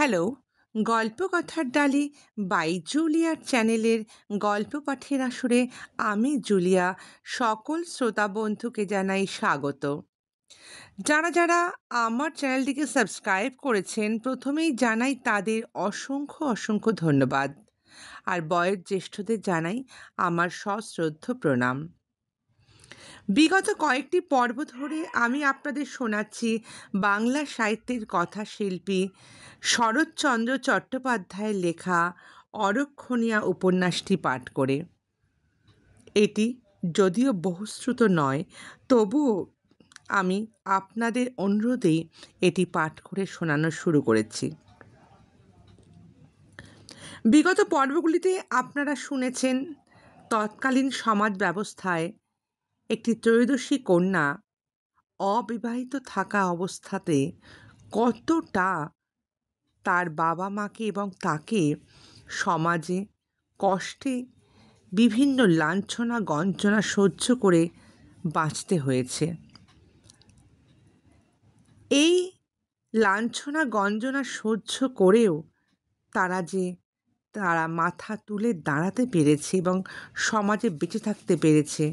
Hello, গল্পকথার ডালি by জুলিয়ার চ্যানেলের গল্প পাঠের আসরে আমি জুলিয়া সকল শ্রোতা বন্ধুকে জানাই স্বাগত। যারা আমার চ্যানেলটিকে সাবস্ক্রাইব করেছেন প্রথমেই জানাই তাদের অসংখ্য ধন্যবাদ। আর বয়োজ্যেষ্ঠদের জানাই আমার সশ্রদ্ধ প্রণাম। বিগত কয়েকটি পর্ব ধরে আমি আপনাদের শোনাচ্ছি বাংলা সাহিত্যের কথাশিল্পী শরৎচন্দ্র চট্টোপাধ্যায়ের লেখা অরক্ষণীয়া উপন্যাসটি পাঠ করে। এটি যদিও বহুশ্রুত নয়, তবুও আমি আপনাদের অনুরোধেই এটি পাঠ করে শোনানো শুরু করেছি। বিগত পর্বগুলিতে আপনারা শুনেছেন তৎকালীন সমাজ ব্যবস্থায় একটি ত্রয়োদশী কন্যা অবিবাহিত থাকা অবস্থাতে কতটা তার বাবা মাকে এবং তাকে সমাজে কষ্টে বিভিন্ন লাঞ্ছনা গঞ্জনা সহ্য করে বাঁচতে হয়েছে। এই লাঞ্ছনা গঞ্জনা সহ্য করেও তারা মাথা তুলে দাঁড়াতে পেরেছে এবং সমাজে বেঁচে থাকতে পেরেছে,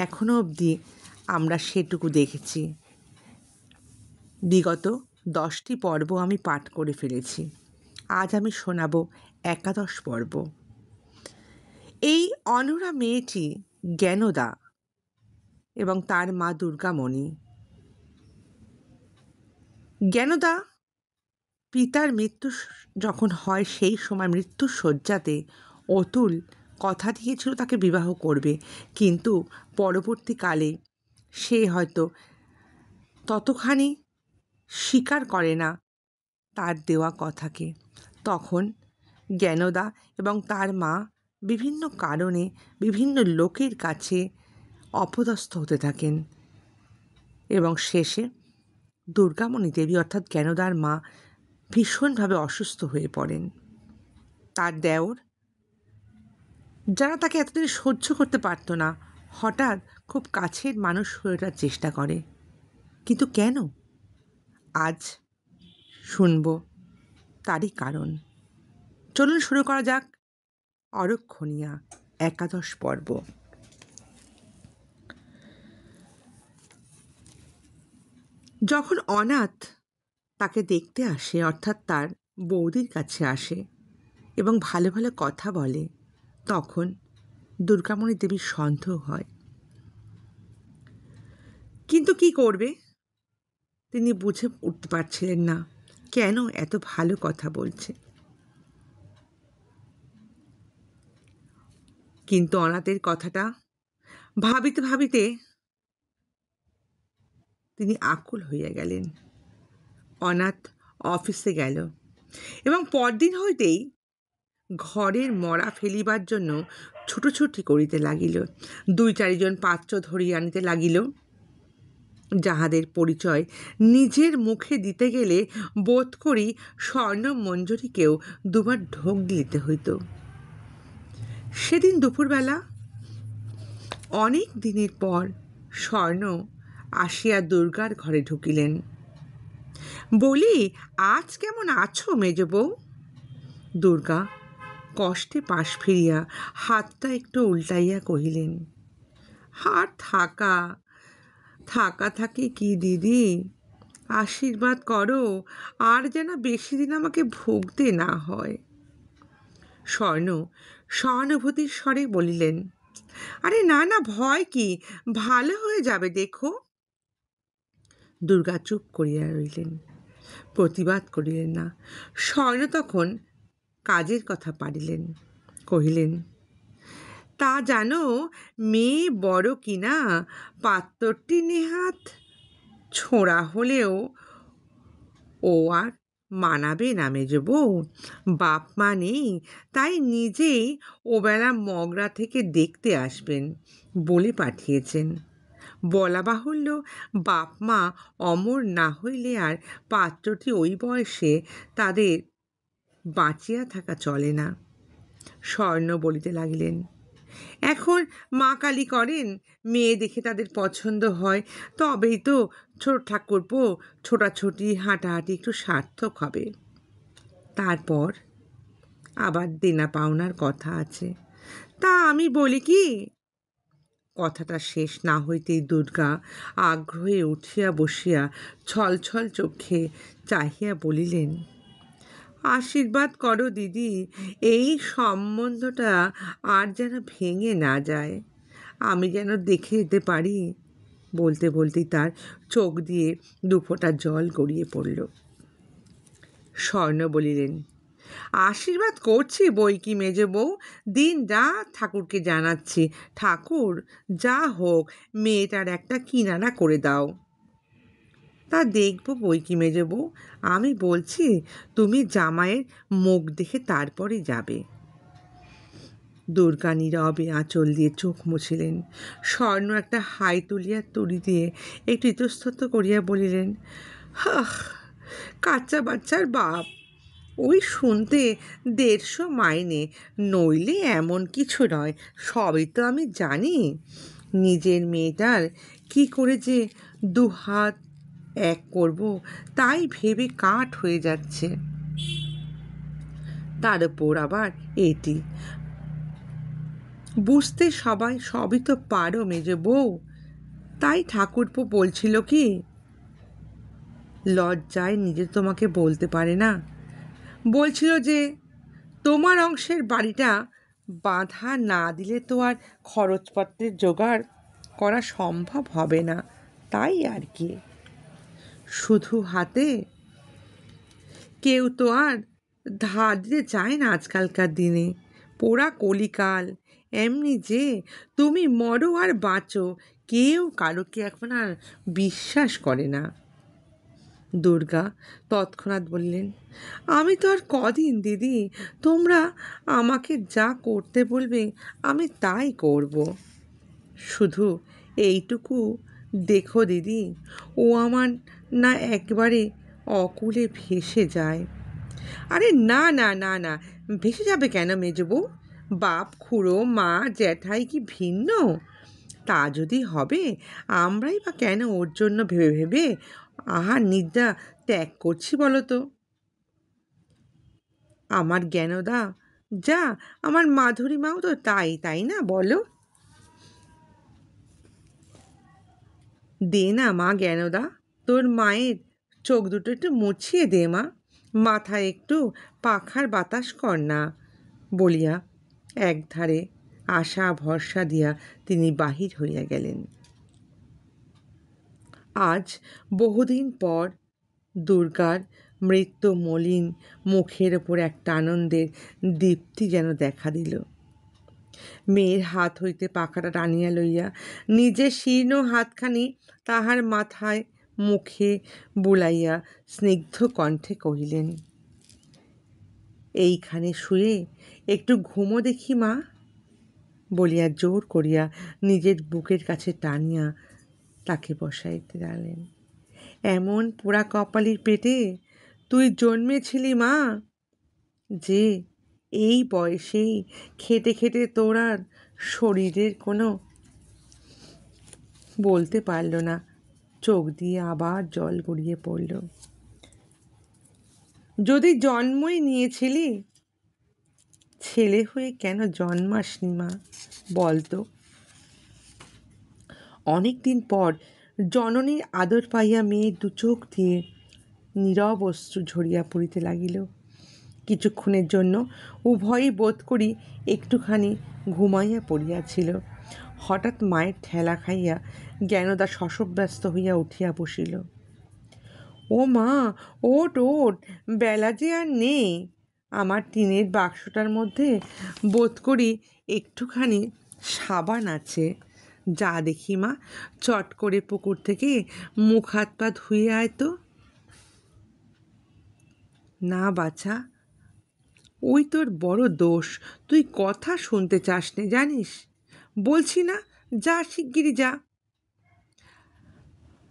এখনও অবধি আমরা সেটুকু দেখেছি। বিগত 10টি পর্ব আমি পাঠ করে ফেলেছি। আজ আমি শোনাব একাদশ পর্ব। এই অনূরা মেয়েটি জ্ঞানদা এবং তার মা দুর্গামণি। জ্ঞানদা পিতার মৃত্যু যখন হয় সেই সময় মৃত্যুর শয্যাতে অতুল কথা দিয়েছিল তাকে বিবাহ করবে, কিন্তু পরবর্তীকালে সে হয়তো ততখানি স্বীকার করে না তার দেওয়া কথাকে। তখন জ্ঞানদা এবং তার মা বিভিন্ন কারণে বিভিন্ন লোকের কাছে অপদস্থ হতে থাকেন এবং শেষে দুর্গামণি দেবী অর্থাৎ জ্ঞানদার মা ভীষণভাবে অসুস্থ হয়ে পড়েন। তার দেওর, যারা তাকে এতদিন সহ্য করতে পারত না, হঠাৎ খুব কাছের মানুষ হয়ে ওঠার চেষ্টা করে। কিন্তু কেন? আজ শুনব তারই কারণ। চলুন শুরু করা যাক অরক্ষণীয়া একাদশ পর্ব। যখন অনাথ তাকে দেখতে আসে, অর্থাৎ তার বৌদির কাছে আসে এবং ভালো ভালো কথা বলে, তখন দুর্গামণি দেবীর সন্দেহ হয়। কিন্তু কি করবে? তিনি বুঝে উঠতে পারছিলেন না কেন এত ভালো কথা বলছে। কিন্তু অনাথের কথাটা ভাবিতে ভাবিতে তিনি আকুল হইয়া গেলেন। অনাথ অফিসে গেল এবং পরদিন হইতেই ঘরের মরা ফেলিবার জন্য ছুটোছুটি করিতে লাগিল। 2-4 পাত্র ধরিয়া আনিতে লাগিল, যাহাদের পরিচয় নিজের মুখে দিতে গেলে বোধ করি স্বর্ণমঞ্জরীকেও 2বার ঢোক দিতে হইত। সেদিন দুপুরবেলা অনেক দিনের পর স্বর্ণ আসিয়া দুর্গার ঘরে ঢুকিলেন। বলি, আজ কেমন আছো মেজ বউ? দুর্গা কষ্টে পাশ ফিরিয়া হাতটা একটু উল্টাইয়া কহিলেন, আর থাকা থাকে কি দিদি, আশীর্বাদ করো আর যেন বেশি দিন আমাকে ভুগতে না হয়। স্বর্ণ সহানুভূতির স্বরে বলিলেন, আরে না ভয় কি, ভালো হয়ে যাবে দেখো। দুর্গা চুপ করিয়া রইলেন, প্রতিবাদ করিলেন না। স্বর্ণ তখন কাজের কথা পারিলেন, কহিলেন, তা জানো মেয়ে বড় কিনা, পাত্রটি নেহাত ছোঁড়া হলেও ও আর মানাবে না মেজ বউ। বাপ মা নেই, তাই নিজেই ওবেলা মগরা থেকে দেখতে আসবেন বলে পাঠিয়েছেন। বলা বাহুল্য, বাপ মা অমর না হইলে আর পাত্রটি ওই বয়সে তাদের বাঁচিয়া থাকা চলে না। স্বর্ণ বলিতে লাগিলেন, এখন মা কালী করেন, মেয়ে দেখে তাদের পছন্দ হয় তবেই তো ছোট ঠাকুরপো ছোটাছুটি হাঁটাহাঁটি একটু সার্থক হবে। তারপর আবার দেনা পাওনার কথা আছে। তা আমি বলি কি, কথাটা শেষ না হইতেই দুর্গা আগ্রহে উঠিয়া বসিয়া ছলছল চোখে চাহিয়া বলিলেন, আশীর্বাদ করো দিদি, এই সম্বন্ধটা আর যেন ভেঙে না যায়, আমি যেন দেখে যেতে পারি। বলতে বলতেই তার চোখ দিয়ে দুফোঁটা জল গড়িয়ে পড়ল। স্বর্ণ বলিলেন, আশীর্বাদ করছি বই কি মেজো বউ, দিন রাত ঠাকুরকে জানাচ্ছি, ঠাকুর যা হোক মেয়েটার একটা কিনারা করে দাও। তা দেখব বই কি মেজো বউ, আমি বলছি তুমি জামাইয়ের মুখ দেখে তারপরে যাবে। দুর্গা নীরবে আঁচল দিয়ে চোখ মুছিলেন। স্বর্ণ একটা হাই তুলিয়া তুড়ি দিয়ে একটু ইতস্তত করিয়া বলিলেন, হাহ, কাচ্চা বাচ্চার বাপ, ওই শুনতে 150 মাইনে, নইলে এমন কিছু নয়, সবই তো আমি জানি। নিজের মেয়েটার কি করে যে দুহাত এক করব তাই ভেবে কাঠ হয়ে যাচ্ছে। তার উপর আবার এটি বুঝতে সবাই সবই তো পারো মেজো বউ। তাই ঠাকুরপো বলছিল কি, লজ্জায় নিজে তোমাকে বলতে পারে না, বলছিল যে তোমার অংশের বাড়িটা বাঁধা না দিলে তো আর খরচপত্রের জোগাড় করা সম্ভব হবে না, তাই আর কি। শুধু হাতে কেউ তো আর ধার দিতে চায় না আজকালকার দিনে, পোড়া কলিকাল। এমনি যে তুমি মরো আর বাঁচো, কেউ কারোকে এখন আর বিশ্বাস করে না। দুর্গা তৎক্ষণাৎ বললেন, আমি তো আর কদিন দিদি, তোমরা আমাকে যা করতে বলবে আমি তাই করব। শুধু এইটুকু দেখো দিদি, ও আমার না একবারে অকূলে ভেসে যায়। আরে না না না না, ভেসে যাবে কেন মেজবউ? বাপ, খুড়ো, মা, জ্যাঠাই কি ভিন্ন? তা যদি হবে, আমরাই বা কেন ওর জন্য ভেবে ভেবে আহার নিদ্রা ত্যাগ করছি বলো তো? আমার জ্ঞানদা যা, আমার মাধুরী মাও তো তাই, তাই না বলো? দে না মা জ্ঞানদা, তোর মায়ের চোখ দুটো একটু মুছিয়ে দে মা, মাথায় একটু পাখার বাতাস কর না, বলিয়া একধারে আশা ভরসা দিয়া তিনি বাহির হইয়া গেলেন। আজ বহুদিন পর দুর্গার মৃত্যু মলিন মুখের ওপর একটা আনন্দের দীপ্তি যেন দেখা দিল। মেয়ের হাত হইতে পাখাটা টানিয়া লইয়া নিজের শীর্ণ হাতখানি তাহার মাথায় মুখে বুলাইয়া স্নিগ্ধ কণ্ঠে কহিলেন, এইখানে শুয়ে একটু ঘুমো দেখি মা, বলিয়া জোর করিয়া নিজের বুকের কাছে টানিয়া তাকে বসাইতে দাঁড়ালেন। এমন পোড়া কপালির পেটে তুই জন্মেছিলি মা, যে এই বয়সেই খেটে খেটে তোর আর শরীরের কোনো বলতে পারল না। চোখ দিয়ে আবার জল গড়িয়ে পড়ল। যদি জন্মই নিয়েছিলি, ছেলে হয়ে কেন জন্মাসনি মা বলতো? অনেক দিন পর জননীর আদর পাইয়া মেয়ের দু চোখ দিয়ে নীরব অশ্রু ঝরিয়া পড়িতে লাগিল। কিছুক্ষণের জন্য উভয়ই বোধ করি একটুখানি ঘুমাইয়া পড়িয়াছিল। হঠাৎ মায়ের ঠেলা খাইয়া জ্ঞানদা শশব্যস্ত হইয়া উঠিয়া বসিল। ও মা, ওট ওট, বেলা যে আর নেই। আমার টিনের বাক্সটার মধ্যে বোধ করি একটুখানি সাবান আছে, যা দেখি মা, চট করে পুকুর থেকে মুখ হাত পা ধুয়ে আয় তো। না বাছা, ওই তোর বড় দোষ, তুই কথা শুনতে চাস নে জানিস, বলছি না, যা শিগগিরি যা।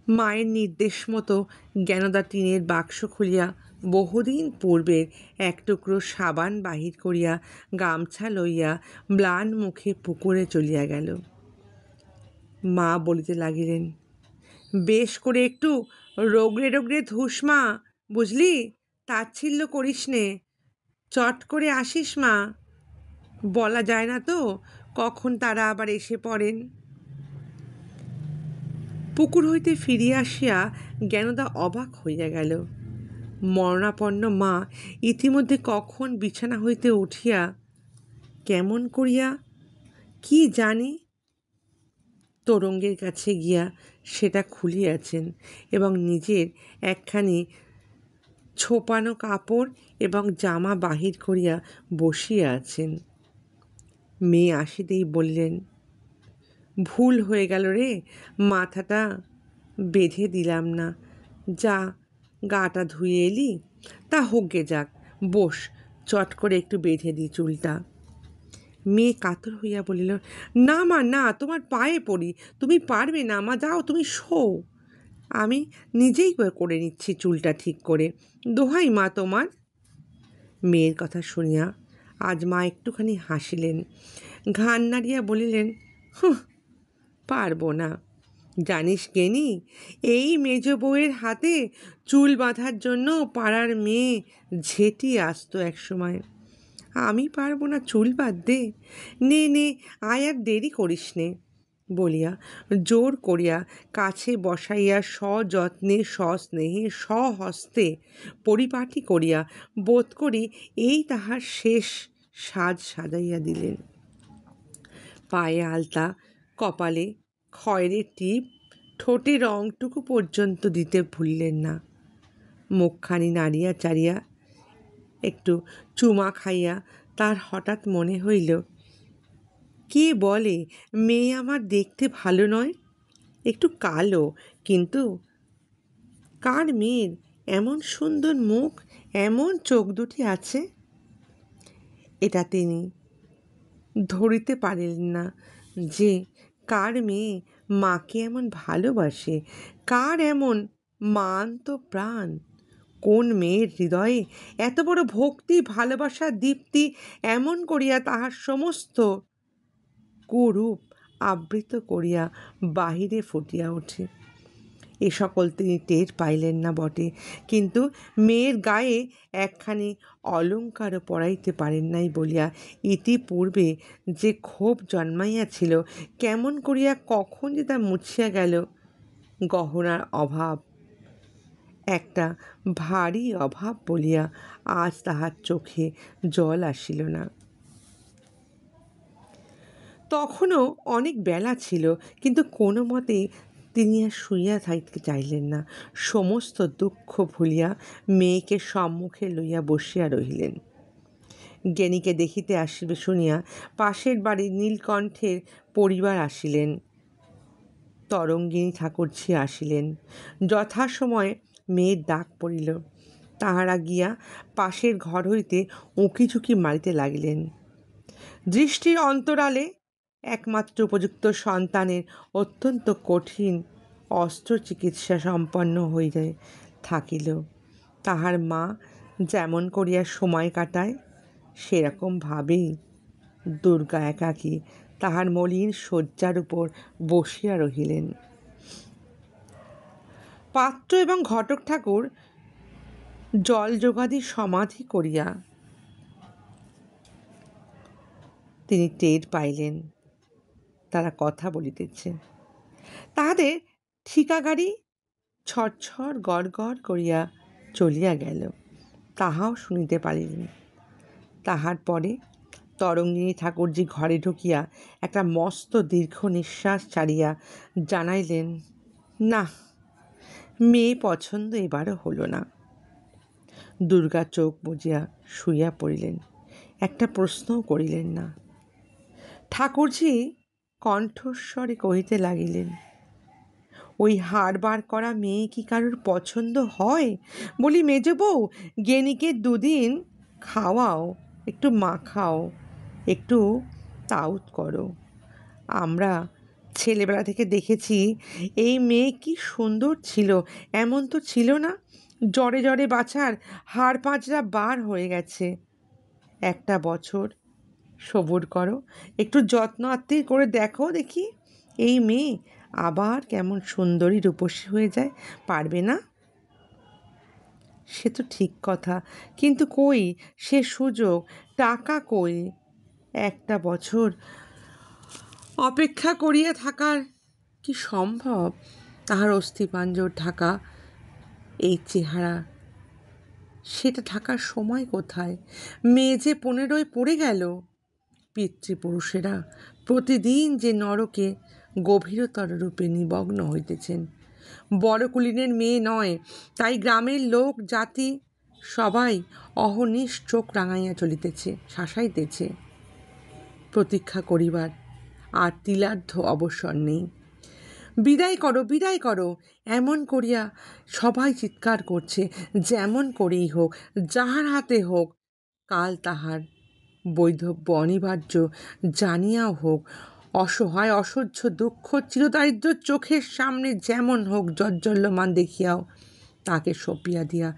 মায়ের নির্দেশ মতো জ্ঞানদা টিনের বাক্স খুলিয়া বহুদিন পূর্বের এক টুকরো সাবান বাহির করিয়া গামছা লইয়া ম্লান মুখে পুকুরে চলিয়া গেল। মা বলিতে লাগিলেন, বেশ করে একটু রগড়ে রগড়ে ধুস মা, বুঝলি, তাচ্ছিল্য করিস নে, চট করে আসিস মা, বলা যায় না তো কখন তারা আবার এসে পড়েন। পুকুর হইতে ফিরিয়া আসিয়া জ্ঞানদা অবাক হইয়া গেল। মরণাপন্ন মা ইতিমধ্যে কখন বিছানা হইতে উঠিয়া কেমন করিয়া কি জানি তোরঙ্গের কাছে গিয়া সেটা খুলিয়াছেন এবং নিজের একখানি ছোপানো কাপড় এবং জামা বাহির করিয়া বসিয়া আছেন। মেয়ে আসিতেই বললেন, ভুল হয়ে গেল রে, মাথাটা বেঁধে দিলাম না। যা, গাটা ধুয়ে এলি, তা হোকগে যাক, বস, চট করে একটু বেঁধে দিই চুলটা। মেয়ে কাতর হইয়া বলিল, না মা না, তোমার পায়ে পড়ি, তুমি পারবে না মা, যাও তুমি শো, আমি নিজেই করে নিচ্ছি চুলটা ঠিক করে, দোহাই মা তোমার। মেয়ের কথা শুনিয়া আজ মা একটুখানি হাসিলেন, ঘাড় নাড়িয়া বলিলেন, হুঁ, পারবো না। জানিস গেনি, এই মেজ বউয়ের হাতে চুল বাঁধার জন্য পাড়ার মেয়ে ঝেঁটি আসতো এক সময়। আমি পারবো না চুল বাঁধতে, নে নে আয়, আর দেরি করিস নে বলিয়া জোর করিয়া কাছে বসাইয়া সযত্নে সস্নেহে স্বহস্তে পরিপাটি করিয়া বোধ করি এই তাহার শেষ সাজ সাজাইয়া দিলেন। পায়ে আলতা, কপালে খয়েরের টিপ, ঠোঁটে রংটুকু পর্যন্ত দিতে ভুললেন না। মুখখানি নাড়িয়া চাড়িয়া একটু চুমা খাইয়া তার হঠাৎ মনে হইল, কে বলে মেয়ে আমার দেখতে ভালো নয়, একটু কালো, কিন্তু কার মেয়ের এমন সুন্দর মুখ, এমন চোখ দুটি আছে? এটা তিনি ধরিতে পারিলেন না যে কার মেয়ে মাকে এমন ভালোবাসে, কার এমন মান্ত প্রাণ, কোন মেয়ের হৃদয়ে এত বড় ভক্তি ভালোবাসার দীপ্তি এমন করিয়া তাহার সমস্ত কুরূপ আবৃত করিয়া বাহিরে ফুটিয়া ওঠে। এ সকল তিনি টের পাইলেন না বটে, কিন্তু মেয়ের গায়ে একখানি অলঙ্কারও পরাইতে পারেন নাই বলিয়া ইতিপূর্বে যে ক্ষোভ জন্মাইয়াছিল, কেমন করিয়া কখন যে তা মুছিয়া গেল। গহনার অভাব, একটা ভারী অভাব বলিয়া আজ তাহার চোখে জল আসিল না। তখনও অনেক বেলা ছিল, কিন্তু কোনো মতেই তিনি আর শুইয়া থাকতে চাইলেন না। সমস্ত দুঃখ ভুলিয়া মেয়েকে সম্মুখে লইয়া বসিয়া রহিলেন। জ্ঞানীকে দেখিতে আসিবে শুনিয়া পাশের বাড়ির নীলকণ্ঠের পরিবার আসিলেন। তরঙ্গিনী ঠাকুরঝি আসিলেন। যথাসময়ে মেয়ের ডাক পড়িল। তাহারা গিয়া পাশের ঘর হইতে উঁকিঝুঁকি মারিতে লাগিলেন। দৃষ্টির অন্তরালে একমাত্র উপযুক্ত সন্তানের অত্যন্ত কঠিন অস্ত্রচিকিৎসা সম্পন্ন হইতে থাকিল। তাহার মা যেমন করিয়া সময় কাটায়, সেরকমভাবেই দুর্গা একাকী তাহার মলিন শয্যার উপর বসিয়া রহিলেন। পাত্র এবং ঘটক ঠাকুর জল যোগাদি সমাধি করিয়া তিনি টের পাইলেন তারা কথা বলিতেছে। তাহাদের ঠিকা গাড়ি ছড়ছড় গড় গড় করিয়া চলিয়া গেল, তাহাও শুনিতে পারিলেন। তাহার পরে তরঙ্গিনী ঠাকুরজি ঘরে ঢুকিয়া একটা মস্ত দীর্ঘ নিঃশ্বাস ছাড়িয়া জানাইলেন, না, মেয়ে পছন্দ এবারও হলো না। দুর্গা চোখ বুজিয়া শুইয়া পড়িলেন, একটা প্রশ্নও করিলেন না। ঠাকুরজি কণ্ঠস্বরে কহিতে লাগিলেন, ওই হাড় বার করা মেয়ে কি কারোর পছন্দ হয়? বলি মেজ বউ, জ্ঞানীকে দুদিন খাওয়াও, একটু মাখাও, একটু তাউত করো। আমরা ছেলেবেলা থেকে দেখেছি এই মেয়ে কি সুন্দর ছিল, এমন তো ছিল না। জ্বরে জ্বরে বাছার হাড় পাঁজরা বার হয়ে গেছে। একটা বছর সবুর করো, একটু যত্ন আত্তির করে দেখো দেখি এই মেয়ে আবার কেমন সুন্দরী রূপসী হয়ে যায়, পারবে না? সে তো ঠিক কথা, কিন্তু কই সে সুযোগ, টাকা কই? একটা বছর অপেক্ষা করিয়া থাকার কি সম্ভব? তাহার অস্থিপাঞ্জর ঢাকা এই চেহারা, সেটা ঢাকার সময় কোথায়? মেয়ে যে 15 পড়ে গেল। পিতৃপুরুষেরা প্রতিদিন যে নরকে গভীরতর রূপে নিমগ্ন হইতেছেন। বড় কুলীনের মেয়ে নয়, তাই গ্রামের লোক জাতি সবাই অহর্নিশ চোখ রাঙাইয়া চলিতেছে, শাসাইতেছে। প্রতীক্ষা করিবার আর তিলার্ধ অবসর নেই। বিদায় করো, বিদায় করো, এমন করিয়া সবাই চিৎকার করছে। যেমন করেই হোক, যাহার হাতে হোক, কাল তাহার বৈধব্য অনিবার্য জানিয়াও হোক, অসহায় অসহ্য দুঃখ চিরদারিদ্র চোখের সামনে যেমন হোক জজ্জল্যমান দেখিয়াও তাকে সঁপিয়া দিয়া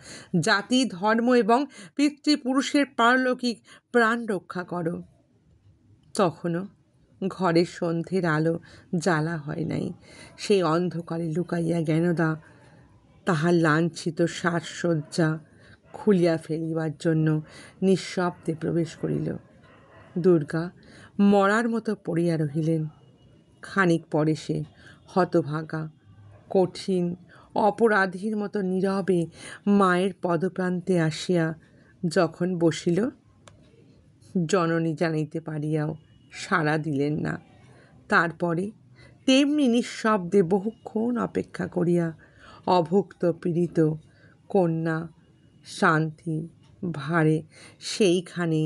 জাতি, ধর্ম এবং পিতৃপুরুষের পারলৌকিক প্রাণ রক্ষা করো। তখনও ঘরের সন্ধ্যের আলো জ্বালা হয় নাই। সেই অন্ধকারে লুকাইয়া জ্ঞানদা তাহার লাঞ্ছিত সাজসজ্জা খুলিয়া ফেলিবার জন্য নিঃশব্দে প্রবেশ করিল। দুর্গা মরার মতো পড়িয়া রহিলেন। খানিক পরে সে হতভাগা, কঠিন, অপরাধীর মতো নীরবে মায়ের পদপ্রান্তে আসিয়া যখন বসিল, জননী জানাইতে পারিয়াও সাড়া দিলেন না। তারপরে তেমনি নিঃশব্দে বহুক্ষণ অপেক্ষা করিয়া অভুক্ত পীড়িত কন্যা শান্তি ভারে সেইখানে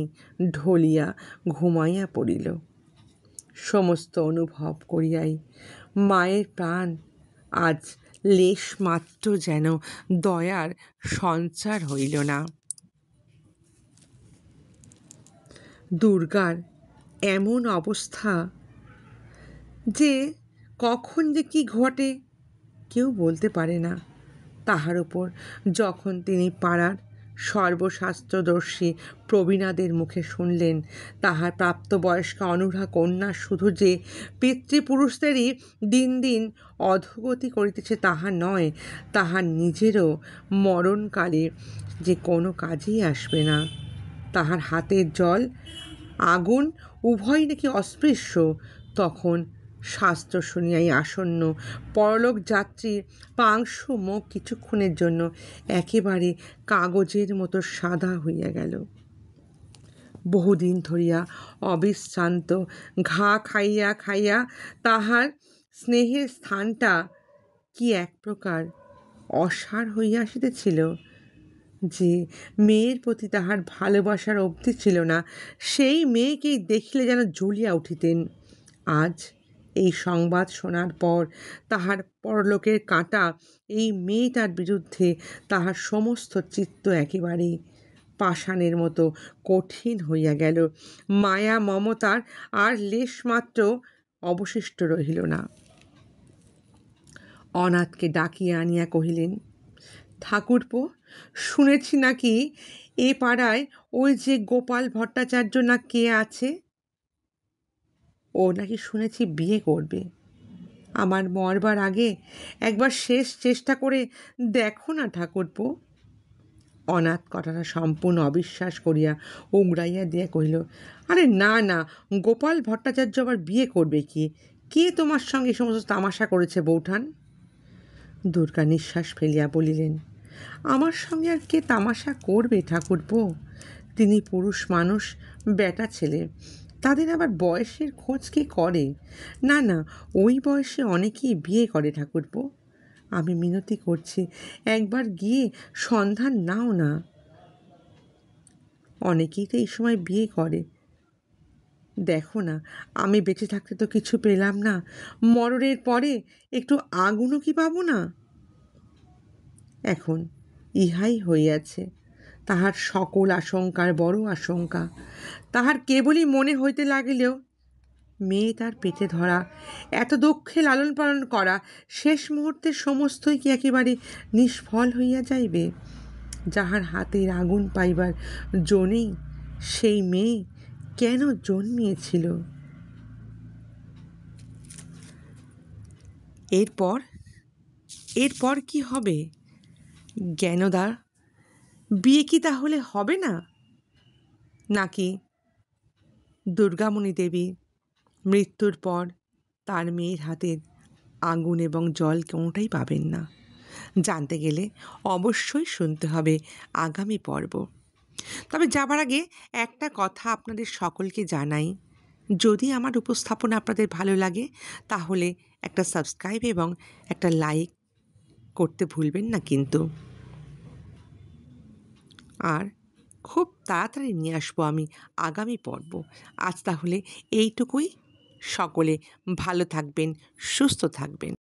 ঢলিয়া ঘুমাইয়া পড়িল। সমস্ত অনুভব করিয়াই মায়ের প্রাণ আজ লেশ মাত্র যেন দয়ার সঞ্চার হইল না। দুর্গার এমন অবস্থা যে কখন যে কি ঘটে কেউ বলতে পারে না। তাহার উপর যখন তিনি পাড়ার সর্বশাস্ত্রদর্শী প্রবীণাদের মুখে শুনলেন তাহার প্রাপ্তবয়স্কা অনুরা কন্যা শুধু যে পিতৃপুরুষদেরই দিন দিন অধোগতি করিতেছে তাহা নয়, তাহার নিজেরও মরণকালে যে কোনো কাজেই আসবে না। তাহার হাতের জল আগুন উভয়ই নাকি অস্পৃশ্য। তখন শাস্ত্র শুনিয়াই আসন্ন পরলোক যাত্রীর পাংশু মুখ কিছুক্ষণের জন্য একেবারে কাগজের মতো সাদা হইয়া গেল। বহুদিন ধরিয়া অবিশ্রান্ত ঘা খাইয়া খাইয়া তাহার স্নেহের স্থানটা কি এক প্রকার অসার হইয়া আসিতেছিল। যে মেয়ের প্রতি তাহার ভালোবাসার অবধি ছিল না, সেই মেয়েকেই দেখিলে যেন জ্বলিয়া উঠিতেন। আজ এই সংবাদ শোনার পর তাহার পরলোকের কাঁটা এই মেয়েটার বিরুদ্ধে তাহার সমস্ত চিত্ত একেবারে পাষাণের মতো কঠিন হইয়া গেল। মায়া মমতার আর লেশমাত্র অবশিষ্ট রহিল না। অনাথকে ডাকিয়া আনিয়া কহিলেন, ঠাকুরপো, শুনেছি নাকি এ পাড়ায় ওই যে গোপাল ভট্টাচার্য না কে আছে, ও নাকি শুনেছি বিয়ে করবে। আমার মরবার আগে একবার শেষ চেষ্টা করে দেখো না ঠাকুরপো। অনাথ কথাটা সম্পূর্ণ অবিশ্বাস করিয়া উগড়াইয়া দিয়া কহিল, আরে না না, গোপাল ভট্টাচার্য আবার বিয়ে করবে কি? কে তোমার সঙ্গে এই সমস্ত তামাশা করেছে বৌঠান? দুর্গা নিঃশ্বাস ফেলিয়া বলিলেন, আমার সঙ্গে আর কে তামাশা করবে ঠাকুরপো? তিনি পুরুষ মানুষ, বেটা ছেলে, তাদের আবার বয়সের খোঁজ কে করে? না না, ওই বয়সে অনেকেই বিয়ে করে ঠাকুরপো। আমি মিনতি করছি, একবার গিয়ে সন্ধান নাও না। অনেকেই তো এই সময় বিয়ে করে। দেখো না, আমি বেঁচে থাকতে তো কিছু পেলাম না, মরণের পরে একটু আগুনও কি পাবো না? এখন ইহাই হইয়াছে তাহার সকল আশঙ্কার বড় আশঙ্কা। তাহার কেবলই মনে হইতে লাগিলেও মেয়ে তার পেটে ধরা, এত দুঃখে লালন পালন করা শেষ মুহূর্তের সমস্তই কি একেবারে নিষ্ফল হইয়া যাইবে? যাহার হাতের আগুন পাইবার জন্যেই সেই মেয়ে কেন জন্মিয়েছিল? এরপর কি হবে? জ্ঞানদা বিয়ে কি তাহলে হবে না? নাকি দুর্গামণি দেবী মৃত্যুর পর তার মেয়ের হাতের আগুন এবং জল কোনোটাই পাবেন না? জানতে গেলে অবশ্যই শুনতে হবে আগামী পর্ব। তবে যাবার আগে একটা কথা আপনাদের সকলকে জানাই, যদি আমার উপস্থাপনা আপনাদের ভালো লাগে তাহলে একটা সাবস্ক্রাইব এবং একটা লাইক করতে ভুলবেন না কিন্তু। আর খুব তাড়াতাড়ি নিয়ে আসবো আমি আগামী পর্ব। আজ তাহলে এইটুকুই। সকলে ভালো থাকবেন, সুস্থ থাকবেন।